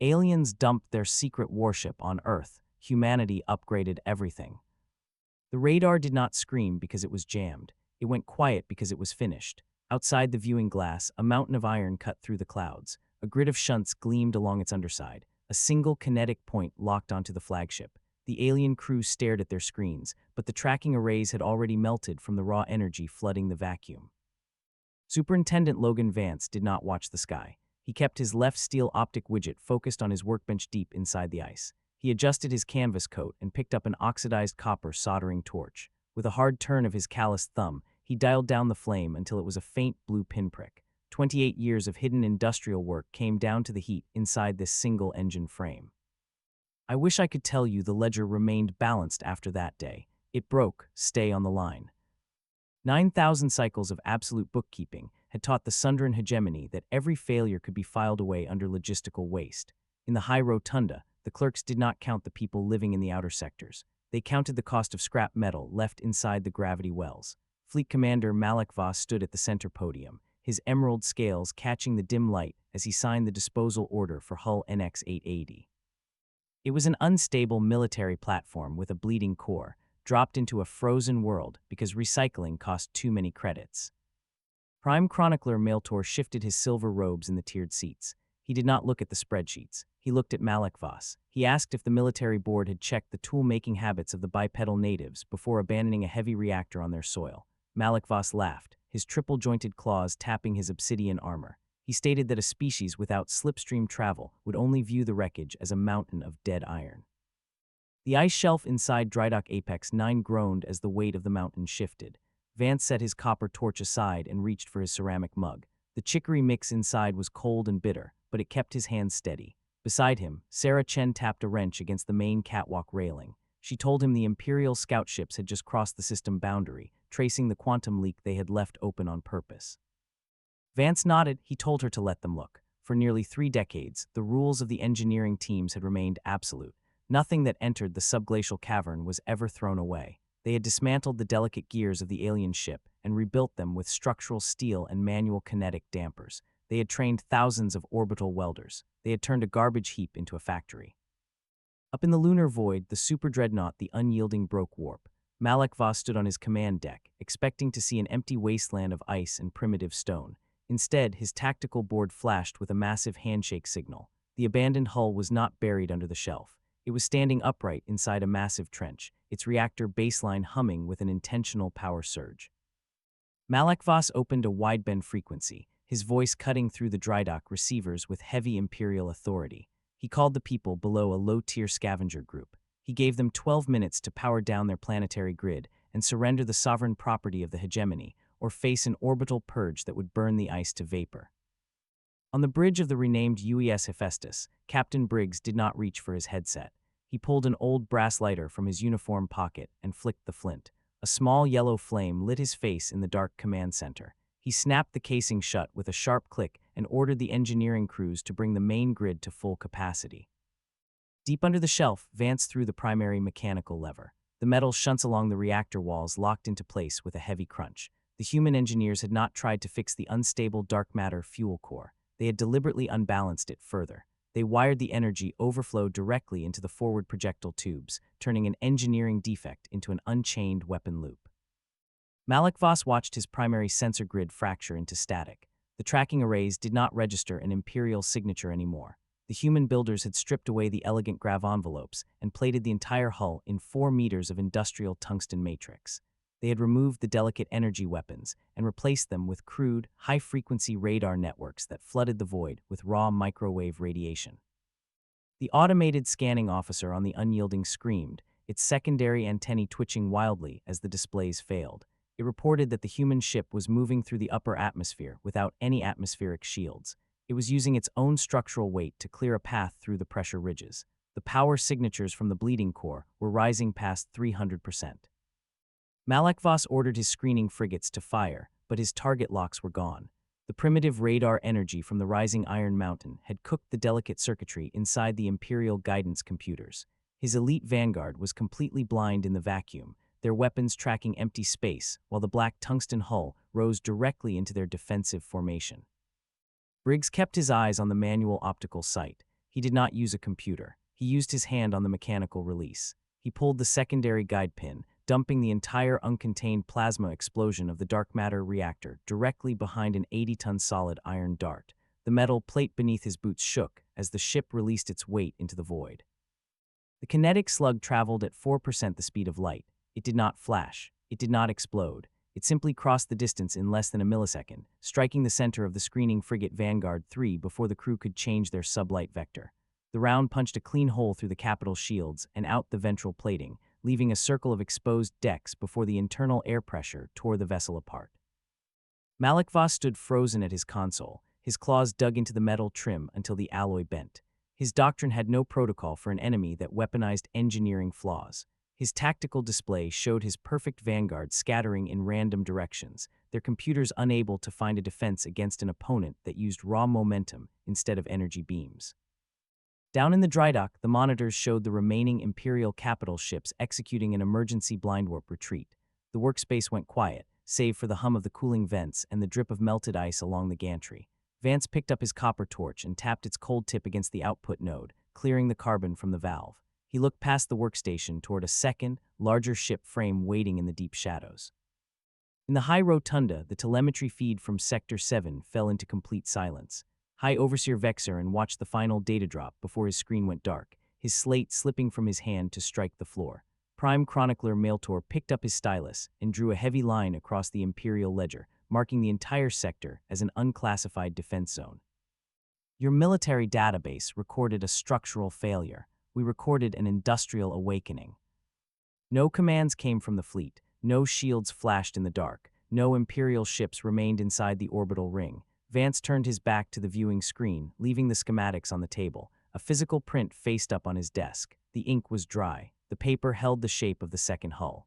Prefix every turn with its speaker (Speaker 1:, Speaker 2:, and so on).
Speaker 1: Aliens dumped their secret warship on Earth. Humanity upgraded everything. The radar did not scream because it was jammed. It went quiet because it was finished. Outside the viewing glass, a mountain of iron cut through the clouds. A grid of shunts gleamed along its underside. A single kinetic point locked onto the flagship. The alien crew stared at their screens, but the tracking arrays had already melted from the raw energy flooding the vacuum. Superintendent Logan Vance did not watch the sky. He kept his left steel optic widget focused on his workbench deep inside the ice. He adjusted his canvas coat and picked up an oxidized copper soldering torch. With a hard turn of his calloused thumb, he dialed down the flame until it was a faint blue pinprick. 28 years of hidden industrial work came down to the heat inside this single engine frame. I wish I could tell you the ledger remained balanced after that day. It broke, stay on the line. 9,000 cycles of absolute bookkeeping had taught the Sundran hegemony that every failure could be filed away under logistical waste. In the high rotunda, the clerks did not count the people living in the outer sectors. They counted the cost of scrap metal left inside the gravity wells. Fleet Commander Malik Voss stood at the center podium, his emerald scales catching the dim light as he signed the disposal order for Hull NX-880. It was an unstable military platform with a bleeding core, dropped into a frozen world because recycling cost too many credits. Prime Chronicler Maeltor shifted his silver robes in the tiered seats. He did not look at the spreadsheets. He looked at Malik Voss. He asked if the military board had checked the tool-making habits of the bipedal natives before abandoning a heavy reactor on their soil. Malik Voss laughed, his triple-jointed claws tapping his obsidian armor. He stated that a species without slipstream travel would only view the wreckage as a mountain of dead iron. The ice shelf inside Drydock Apex 9 groaned as the weight of the mountain shifted. Vance set his copper torch aside and reached for his ceramic mug. The chicory mix inside was cold and bitter, but it kept his hands steady. Beside him, Sarah Chen tapped a wrench against the main catwalk railing. She told him the Imperial scout ships had just crossed the system boundary, tracing the quantum leak they had left open on purpose. Vance nodded. He told her to let them look. For nearly 3 decades, the rules of the engineering teams had remained absolute. Nothing that entered the subglacial cavern was ever thrown away. They had dismantled the delicate gears of the alien ship and rebuilt them with structural steel and manual kinetic dampers. They had trained thousands of orbital welders. They had turned a garbage heap into a factory. Up in the lunar void, the super dreadnought, the Unyielding, broke warp. Malik Voss stood on his command deck, expecting to see an empty wasteland of ice and primitive stone. Instead, his tactical board flashed with a massive handshake signal. The abandoned hull was not buried under the shelf. It was standing upright inside a massive trench, its reactor baseline humming with an intentional power surge. Malik Voss opened a wideband frequency, his voice cutting through the drydock receivers with heavy Imperial authority. He called the people below a low-tier scavenger group. He gave them 12 minutes to power down their planetary grid and surrender the sovereign property of the hegemony, or face an orbital purge that would burn the ice to vapor. On the bridge of the renamed UES Hephaestus, Captain Briggs did not reach for his headset. He pulled an old brass lighter from his uniform pocket and flicked the flint. A small yellow flame lit his face in the dark command center. He snapped the casing shut with a sharp click and ordered the engineering crews to bring the main grid to full capacity. Deep under the shelf, Vance threw the primary mechanical lever. The metal shunts along the reactor walls locked into place with a heavy crunch. The human engineers had not tried to fix the unstable dark matter fuel core. They had deliberately unbalanced it further. They wired the energy overflow directly into the forward projectile tubes, turning an engineering defect into an unchained weapon loop. Malik Voss watched his primary sensor grid fracture into static. The tracking arrays did not register an Imperial signature anymore. The human builders had stripped away the elegant grav envelopes and plated the entire hull in 4 meters of industrial tungsten matrix. They had removed the delicate energy weapons and replaced them with crude, high-frequency radar networks that flooded the void with raw microwave radiation. The automated scanning officer on the Unyielding screamed, its secondary antennae twitching wildly as the displays failed. It reported that the human ship was moving through the upper atmosphere without any atmospheric shields. It was using its own structural weight to clear a path through the pressure ridges. The power signatures from the bleeding core were rising past 300%. Malik Voss ordered his screening frigates to fire, but his target locks were gone. The primitive radar energy from the rising Iron Mountain had cooked the delicate circuitry inside the Imperial guidance computers. His elite vanguard was completely blind in the vacuum, their weapons tracking empty space, while the black tungsten hull rose directly into their defensive formation. Briggs kept his eyes on the manual optical sight. He did not use a computer. He used his hand on the mechanical release. He pulled the secondary guide pin, dumping the entire uncontained plasma explosion of the dark matter reactor directly behind an 80-ton solid iron dart. The metal plate beneath his boots shook as the ship released its weight into the void. The kinetic slug traveled at 4% the speed of light. It did not flash. It did not explode. It simply crossed the distance in less than a millisecond, striking the center of the screening frigate Vanguard 3 before the crew could change their sublight vector. The round punched a clean hole through the capital shields and out the ventral plating, leaving a circle of exposed decks before the internal air pressure tore the vessel apart. Malikvas stood frozen at his console, his claws dug into the metal trim until the alloy bent. His doctrine had no protocol for an enemy that weaponized engineering flaws. His tactical display showed his perfect vanguard scattering in random directions, their computers unable to find a defense against an opponent that used raw momentum instead of energy beams. Down in the drydock, the monitors showed the remaining Imperial capital ships executing an emergency blind warp retreat. The workspace went quiet, save for the hum of the cooling vents and the drip of melted ice along the gantry. Vance picked up his copper torch and tapped its cold tip against the output node, clearing the carbon from the valve. He looked past the workstation toward a second, larger ship frame waiting in the deep shadows. In the high rotunda, the telemetry feed from Sector 7 fell into complete silence. High Overseer Vexer watched the final data drop before his screen went dark, his slate slipping from his hand to strike the floor. Prime Chronicler Maeltor picked up his stylus and drew a heavy line across the Imperial ledger, marking the entire sector as an unclassified defense zone. Your military database recorded a structural failure. We recorded an industrial awakening. No commands came from the fleet, no shields flashed in the dark, no Imperial ships remained inside the orbital ring. Vance turned his back to the viewing screen, leaving the schematics on the table. A physical print faced up on his desk. The ink was dry. The paper held the shape of the second hull.